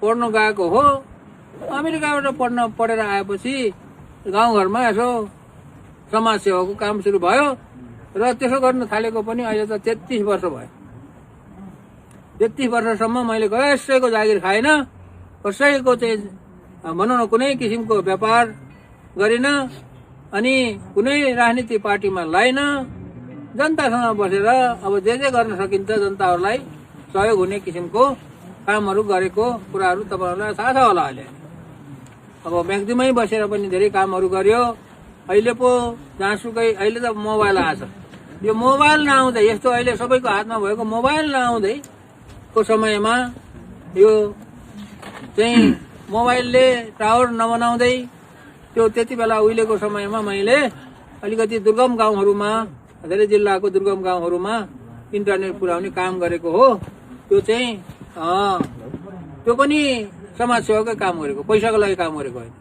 पढ्न गएको हो। अमेरिकाबाट पढेर आएपछि गाउँघरमा यसो समाजसेवाको काम सुरु भयो र त्यसो गर्न थालेको पनि अहिले त 33 वर्ष भयो। 33 वर्षसम्म मैले कसैको जागिर खाएन, कसैको चाहिँ भनौँ न कुनै किसिमको व्यापार गरिन, अनि कुनै राजनीतिक पार्टीमा लाइन। जनतासँग बसेर अब जे गर्न सकिन्छ जनताहरूलाई सहयोग हुने किसिमको कामहरू गरेको कुराहरू तपाईँहरूलाई थाहा छ होला। अब म्याग्दीमै बसेर पनि धेरै कामहरू गर्यो। अहिले पो जहाँसुकै अहिले त मोबाइल आएछ। यो मोबाइल नआउँदै, यस्तो अहिले सबैको हातमा भएको मोबाइल नआउँदैको समयमा यो चाहिँ मोबाइलले टावर नबनाउँदै त्यो त्यति बेला उहिलेको समयमा मैले अलिकति दुर्गम गाउँहरूमा, धेरै जिल्लाको दुर्गम गाउँहरूमा इन्टरनेट पुर्याउने काम गरेको हो। त्यो चाहिँ त्यो पनि समाजसेवाकै काम गरेको, पैसाको लागि काम गरेको होइन।